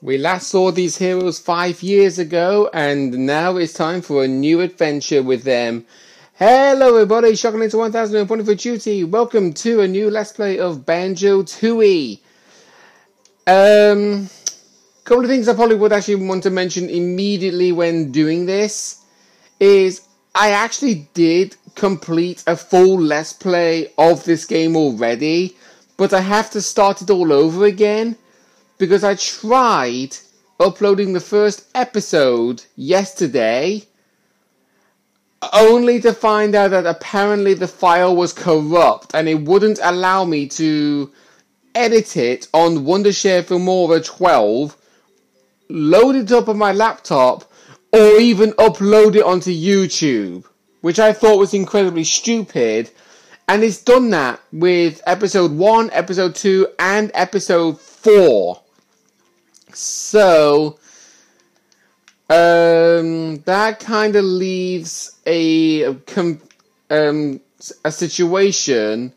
We last saw these heroes 5 years ago, and now it's time for a new adventure with them. Hello everybody, Shocking into 1000 and Point for Duty. Welcome to a new Let's Play of Banjo-Tooie. Couple of things I probably would actually want to mention immediately when doing this is I actually did complete a full Let's Play of this game already, but I have to start it all over again. Because I tried uploading the first episode yesterday, only to find out that apparently the file was corrupt and it wouldn't allow me to edit it on Wondershare Filmora 12, load it up on my laptop, or even upload it onto YouTube, which I thought was incredibly stupid. And it's done that with episode 1, episode 2, and episode 4. So, that kind of leaves a situation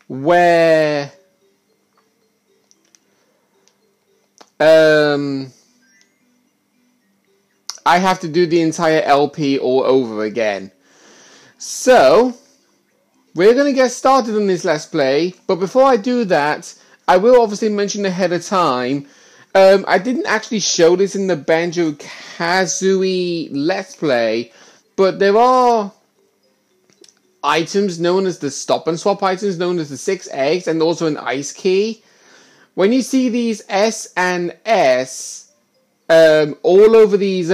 where I have to do the entire LP all over again. So, we're going to get started on this Let's Play, but before I do that, I will obviously mention ahead of time, I didn't actually show this in the Banjo-Kazooie Let's Play, but there are items known as the stop and swap items, known as the 6 eggs, and also an ice key. When you see these S and S all over these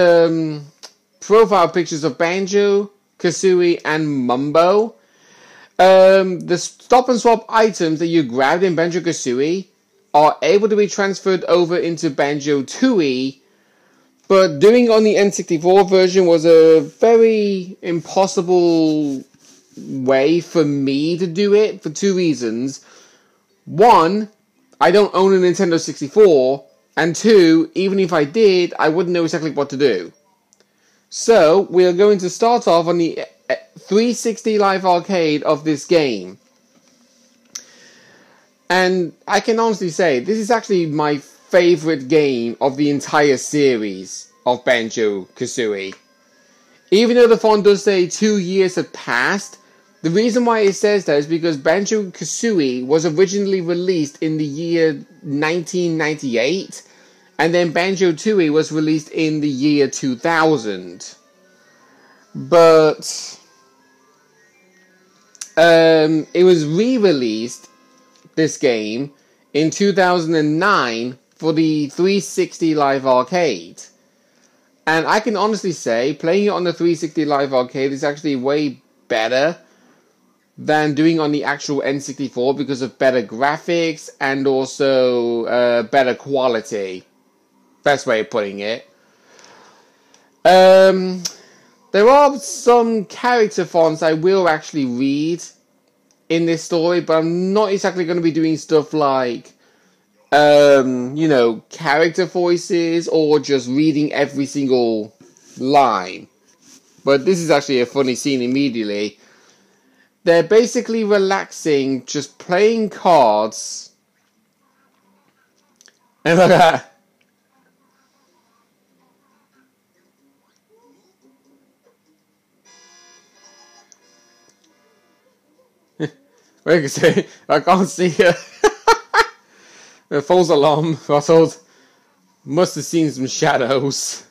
profile pictures of Banjo, Kazooie, and Mumbo, the stop and swap items that you grabbed in Banjo-Kazooie are able to be transferred over into Banjo-Tooie, but doing it on the N64 version was a very impossible way for me to do it for 2 reasons. 1, I don't own a Nintendo 64, and 2, even if I did, I wouldn't know exactly what to do. So, we are going to start off on the 360 Live Arcade of this game. And I can honestly say, this is actually my favourite game of the entire series of Banjo-Kazooie. Even though the font does say 2 years had passed, the reason why it says that is because Banjo-Kazooie was originally released in the year 1998, and then Banjo-Tooie was released in the year 2000. But it was re-released, this game, in 2009 for the 360 Live Arcade. And I can honestly say, playing it on the 360 Live Arcade is actually way better than doing on the actual N64 because of better graphics and also better quality. Best way of putting it. There are some character fonts I will actually read in this story, but I'm not exactly going to be doing stuff like, you know, character voices or just reading every single line. But this is actually a funny scene immediately. They're basically relaxing, just playing cards. And look at that. Wait a second, I can't see her. The false alarm, I thought, must have seen some shadows.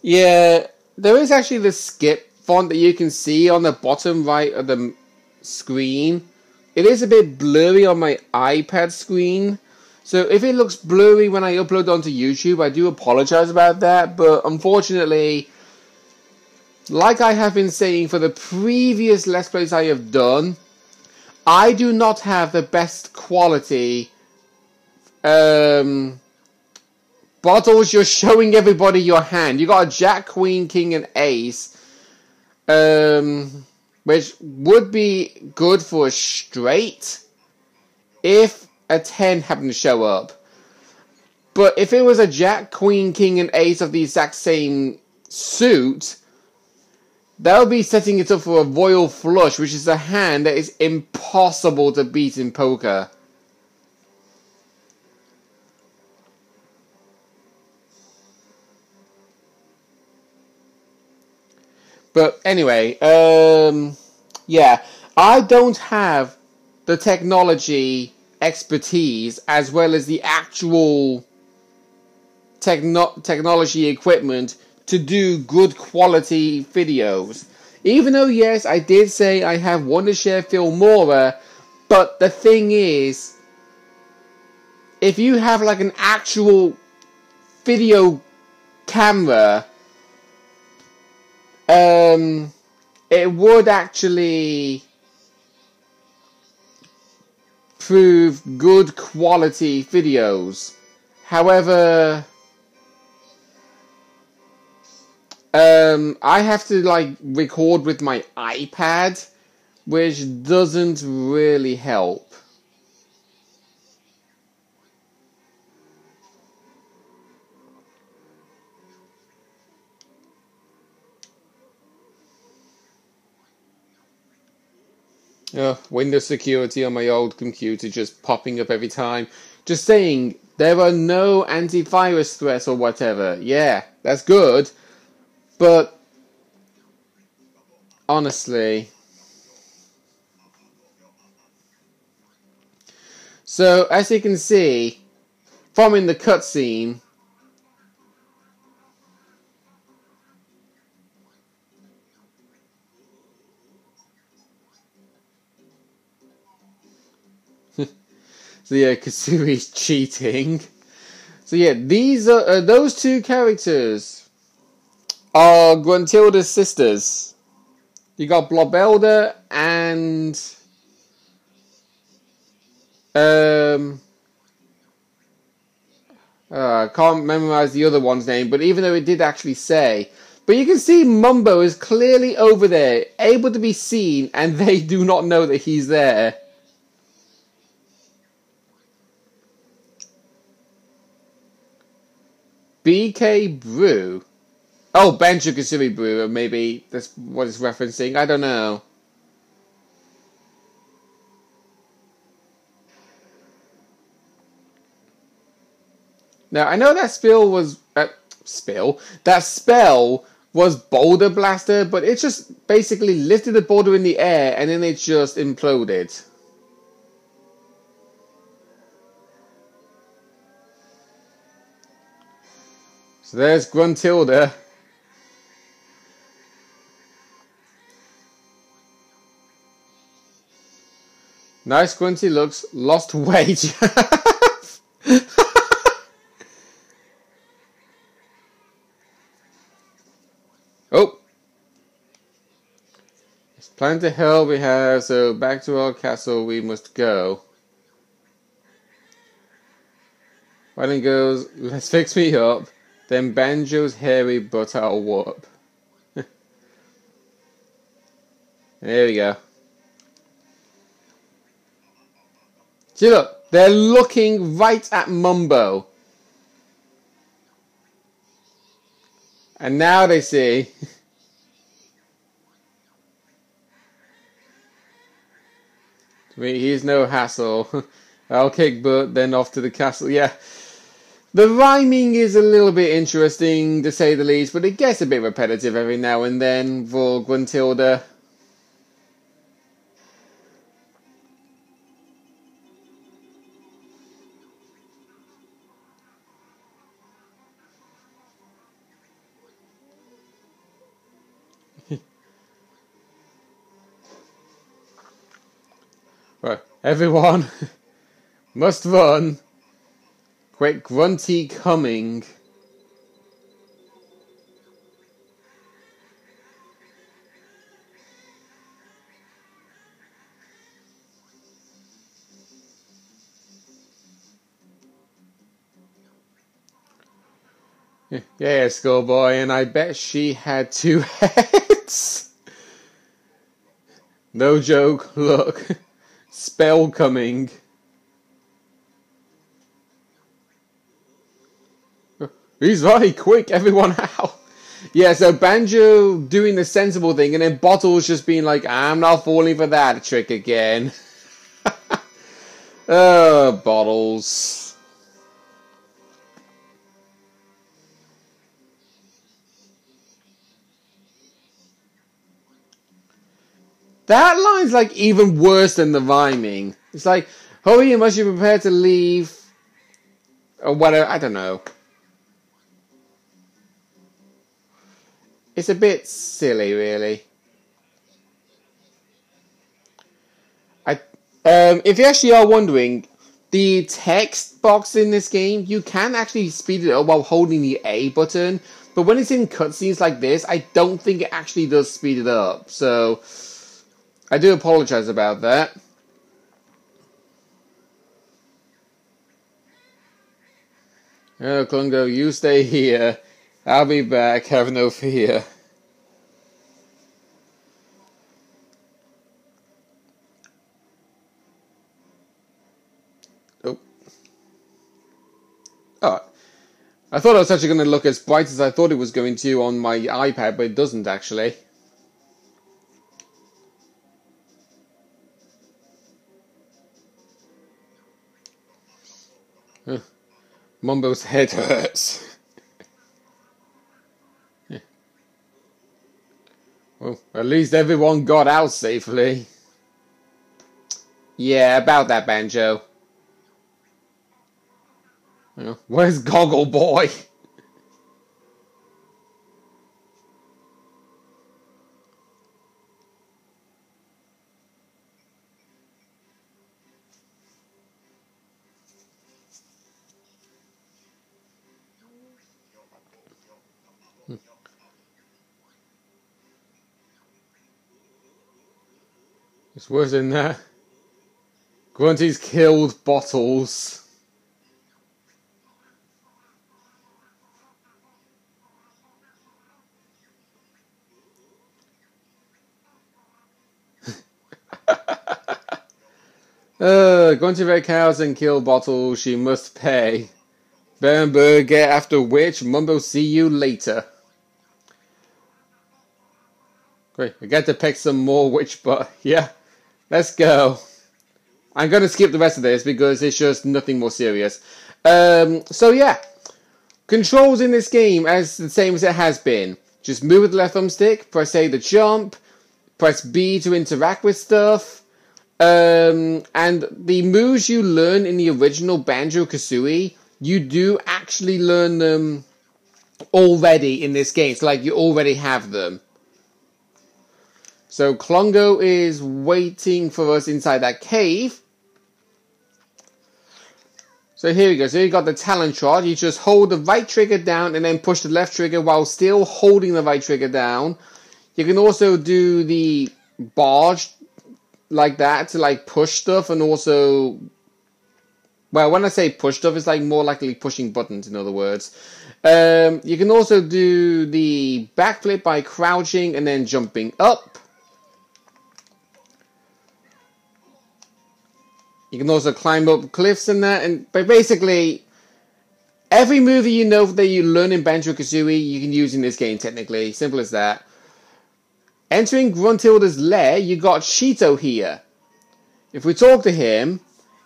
Yeah, there is actually the skip font that you can see on the bottom right of the screen. It is a bit blurry on my iPad screen, so if it looks blurry when I upload onto YouTube, I do apologize about that, but unfortunately, like I have been saying for the previous Let's Plays I have done, I do not have the best quality bottles. You're showing everybody your hand. You got a Jack, Queen, King, and Ace, which would be good for a straight if a 10 happened to show up. But if it was a Jack, Queen, King, and Ace of the exact same suit, that would be setting it up for a royal flush, which is a hand that is impossible to beat in poker. But anyway, yeah, I don't have the technology expertise as well as the actual technology equipment to do good quality videos. Even though, yes, I did say I have Wondershare Filmora, but the thing is, if you have like an actual video camera, it would actually prove good quality videos. However, I have to like record with my iPad, which doesn't really help. Windows security on my old computer just popping up every time. Just saying, there are no antivirus threats or whatever. Yeah, that's good. But, honestly. So, as you can see, from in the cutscene, so yeah, Kasui's cheating. So yeah, these are those two characters are Gruntilda's sisters. You got Blobelda and I can't memorize the other one's name, but even though it did actually say, but you can see Mumbo is clearly over there, able to be seen, and they do not know that he's there. BK Brew. Oh, Banjo-Tooie Brew, maybe that's what it's referencing. I don't know. Now, I know that spell was... that spell was Boulder Blaster, but it just basically lifted the boulder in the air, and then it just imploded. So there's Gruntilda. Nice Grunty looks. Lost weight. Oh. It's plan to hell we have, so back to our castle we must go. Violin goes, let's fix me up. Then Banjo's hairy butt I'll whoop. There we go. See, look, they're looking right at Mumbo. And now they see. To me, he's no hassle. I'll kick butt, then off to the castle. Yeah. The rhyming is a little bit interesting, to say the least, but it gets a bit repetitive every now and then for Gruntilda. Right, everyone must run. Quick Grunty coming. Yeah, schoolboy, and I bet she had 2 heads. No joke, look. Spell coming. He's very quick, everyone out. Yeah, so Banjo doing the sensible thing, and then Bottles just being like, I'm not falling for that trick again. Oh, Bottles. That line's like even worse than the rhyming. It's like, hurry, you must be prepared to leave. Or whatever, I don't know. It's a bit silly, really. If you actually are wondering, the text box in this game, you can actually speed it up while holding the A button. But when it's in cutscenes like this, I don't think it actually does speed it up. So, I do apologize about that. Oh, Klungo, you stay here. I'll be back, have no fear. Oh, I thought it was actually going to look as bright as I thought it was going to on my iPad, but it doesn't actually. Mumbo's head hurts. Well, at least everyone got out safely. Yeah, about that, Banjo. Where's Goggle Boy? It's worse than that. Grunty's killed Bottles. Grunty red cows and kill Bottles, she must pay. Bernberg, get after which, Mumbo see you later. Great, I get to pick some more witch butt. Yeah, let's go. I'm going to skip the rest of this because it's just nothing more serious. So yeah, controls in this game as the same as it has been. Just move with the left thumbstick, press A to jump, press B to interact with stuff. And the moves you learn in the original Banjo-Kazooie, you do actually learn them already in this game. So like you already have them. So Klungo is waiting for us inside that cave. So here we go. So you got the talent trot. You just hold the right trigger down and then push the left trigger while still holding the right trigger down. You can also do the barge like that to like push stuff and also... Well, when I say push stuff, it's like more likely pushing buttons, in other words. You can also do the backflip by crouching and then jumping up. You can also climb up cliffs and that. But basically, every move you know that you learn in Banjo-Kazooie, you can use in this game, technically. Simple as that. Entering Gruntilda's lair, you got Cheeto here. If we talk to him,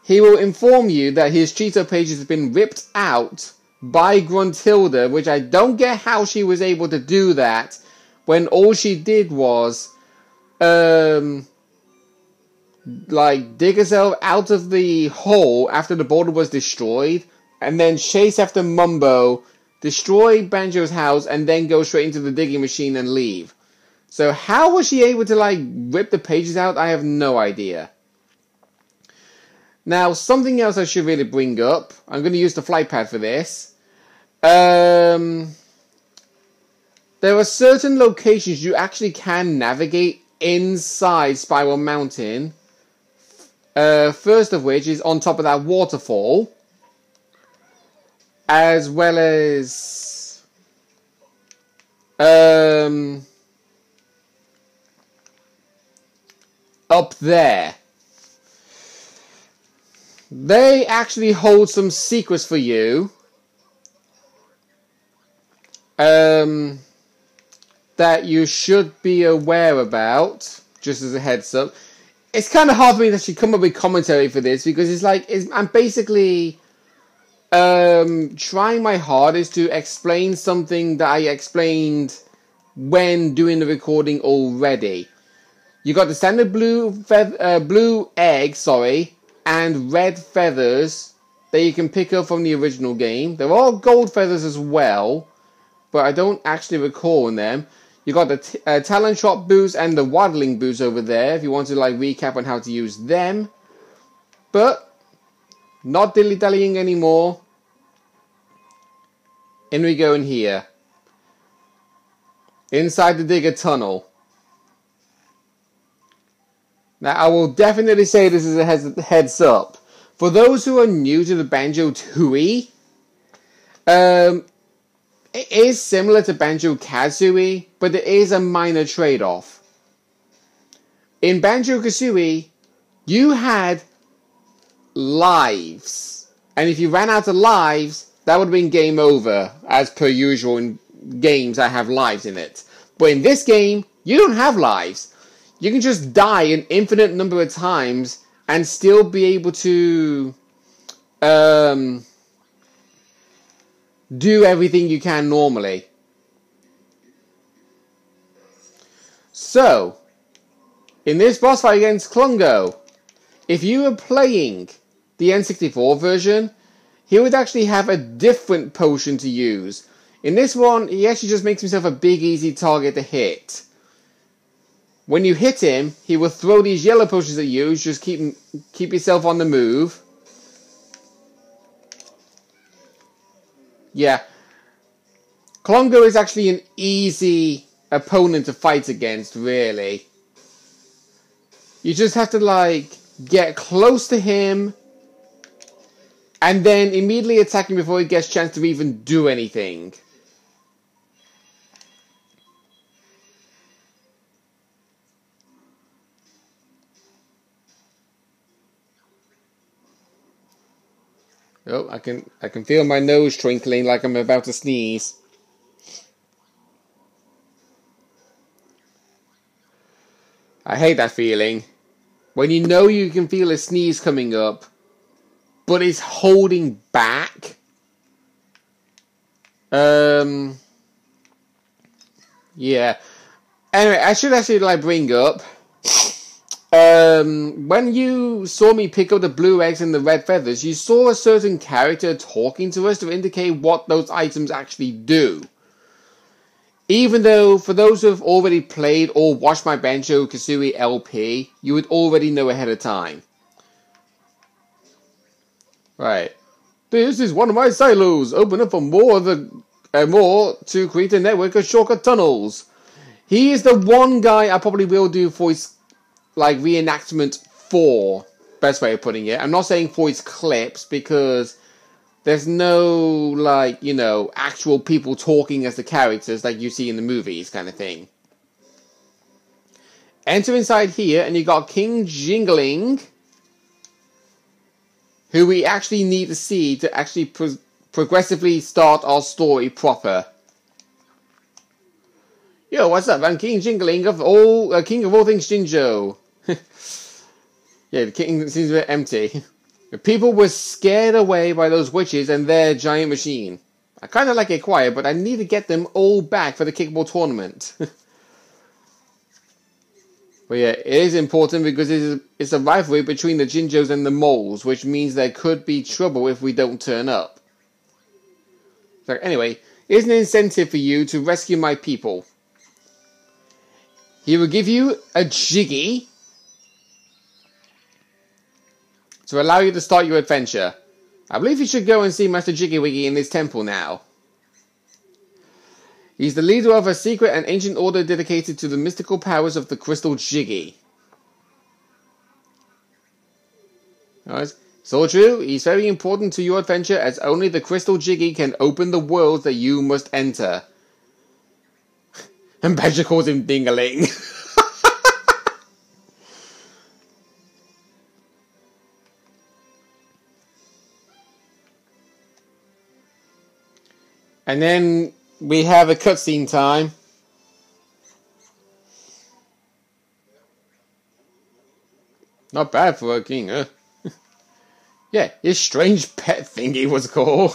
he will inform you that his Cheeto pages have been ripped out by Gruntilda, which I don't get how she was able to do that when all she did was like dig herself out of the hole after the boulder was destroyed and then chase after Mumbo, destroy Banjo's house, and then go straight into the digging machine and leave. So how was she able to like rip the pages out? I have no idea. Now, something else I should really bring up. I'm going to use the flight pad for this. There are certain locations you actually can navigate inside Spiral Mountain. First of which is on top of that waterfall. As well as... up there. They actually hold some secrets for you. that you should be aware about, just as a heads up. It's kind of hard for me to actually come up with commentary for this, because it's like, I'm basically trying my hardest to explain something that I explained when doing the recording already. You got the standard blue egg, and red feathers that you can pick up from the original game. They're all gold feathers as well, but I don't actually recall them. You got the Talon Shot boost and the Waddling boost over there, if you want to like recap on how to use them. But not dilly-dallying anymore. In we go in here. Inside the Digger Tunnel. Now, I will definitely say this is a heads up. For those who are new to the Banjo-Tooie, it is similar to Banjo-Kazooie, but there is a minor trade-off. In Banjo-Kazooie, you had lives. And if you ran out of lives, that would have been game over, as per usual in games that have lives in it. But in this game, you don't have lives. You can just die an infinite number of times and still be able to do everything you can normally. So, in this boss fight against Klungo, if you were playing the N64 version, he would actually have a different potion to use. In this one, he actually just makes himself a big, easy target to hit. When you hit him, he will throw these yellow potions at you. Just keep yourself on the move. Yeah. Klungo is actually an easy opponent to fight against, really. You just have to, like, get close to him and then immediately attack him before he gets a chance to even do anything. Oh, I can feel my nose twinkling like I'm about to sneeze. I hate that feeling. When you know you can feel a sneeze coming up, but it's holding back. Yeah. Anyway, I should actually like bring up. When you saw me pick up the blue eggs and the red feathers, you saw a certain character talking to us to indicate what those items actually do. Even though, for those who have already played or watched my Banjo-Kazooie LP, you would already know ahead of time. Right. This is one of my silos. Open up for more to create a network of shortcut tunnels. He is the one guy I probably will do voice like reenactment for. Best way of putting it. I'm not saying voice clips because there's no, like, you know, actual people talking as the characters like you see in the movies kind of thing. Enter inside here and you got King Jingling, who we actually need to see to actually progressively start our story proper. Yo, what's up? I'm King Jingling of all, King of all things Jinjo. Yeah, the king seems a bit empty. The people were scared away by those witches and their giant machine. I kind of like it quiet, but I need to get them all back for the kickball tournament. But yeah, it is important because it's a rivalry between the Jinjos and the moles, which means there could be trouble if we don't turn up. So anyway, here's an incentive for you to rescue my people. He will give you a Jiggy to allow you to start your adventure. I believe you should go and see Master Jiggy Wiggy in his temple now. He's the leader of a secret and ancient order dedicated to the mystical powers of the Crystal Jiggy. Alright, it's all true. He's very important to your adventure as only the Crystal Jiggy can open the worlds that you must enter. And Badger calls him Dingaling. And then we have a cutscene time. Not bad for a king, huh? Yeah, his strange pet thingy was cool.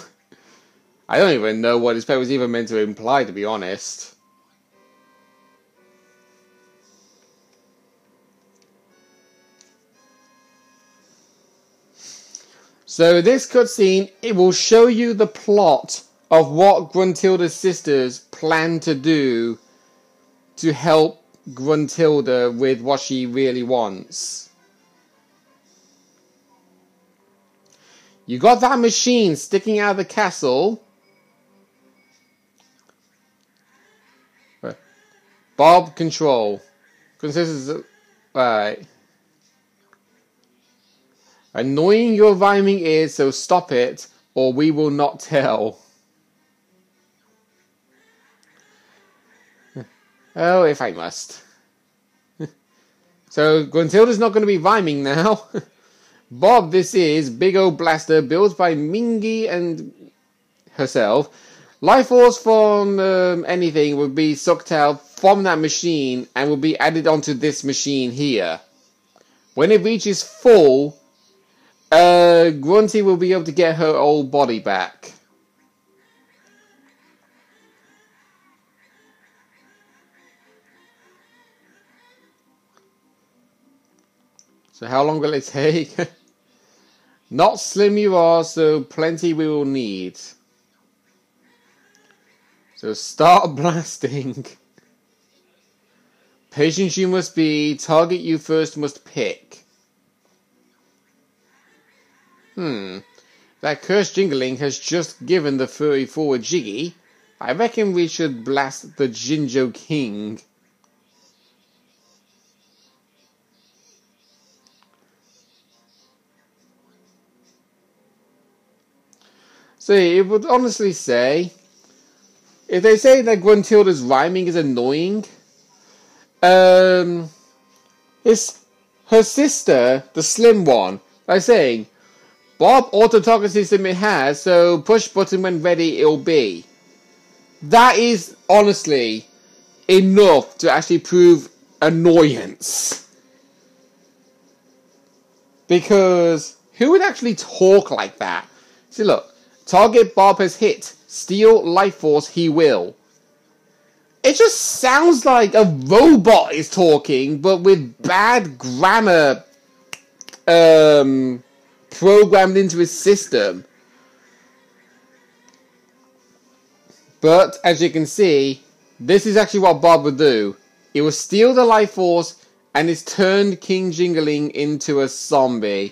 I don't even know what his pet was even meant to imply, to be honest. So this cutscene, it will show you the plot of what Gruntilda's sisters plan to do to help Gruntilda with what she really wants. You got that machine sticking out of the castle. Bob, control. Right. Annoying your rhyming ears, so stop it, or we will not tell. Oh, if I must. So, Gruntilda's not going to be rhyming now. Bob, this is Big O Blaster, built by Mingy and herself. Life force from anything will be sucked out from that machine and will be added onto this machine here. When it reaches full, Grunty will be able to get her old body back. So how long will it take? Not slim you are, so plenty we will need. So start blasting. Patient you must be, target you first must pick. That cursed Jingling has just given the furry forward jiggy. I reckon we should blast the Jinjo King. See, it would honestly say, if they say that Gruntilda's rhyming is annoying, it's her sister, the slim one, by saying, Bob, auto-target system it has, so push button when ready it'll be. That is, honestly, enough to actually prove annoyance. Because, who would actually talk like that? See, look. Target Bob has hit. Steal life force he will. It just sounds like a robot is talking, but with bad grammar programmed into his system. But, as you can see, this is actually what Bob would do. He will steal the life force and it's turned King Jingling into a zombie.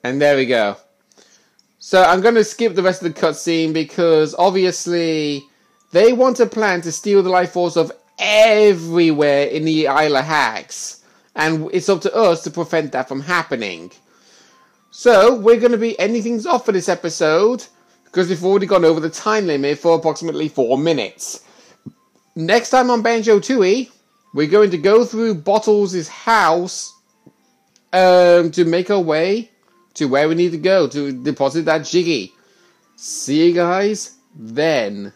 And there we go. So I'm going to skip the rest of the cutscene because obviously they want a plan to steal the life force of everywhere in the Isle of Hags. And it's up to us to prevent that from happening. So we're going to be ending things off for this episode because we've already gone over the time limit for approximately 4 minutes. Next time on Banjo-Tooie, we're going to go through Bottles' house to make our way to where we need to go to deposit that jiggy. See you guys then.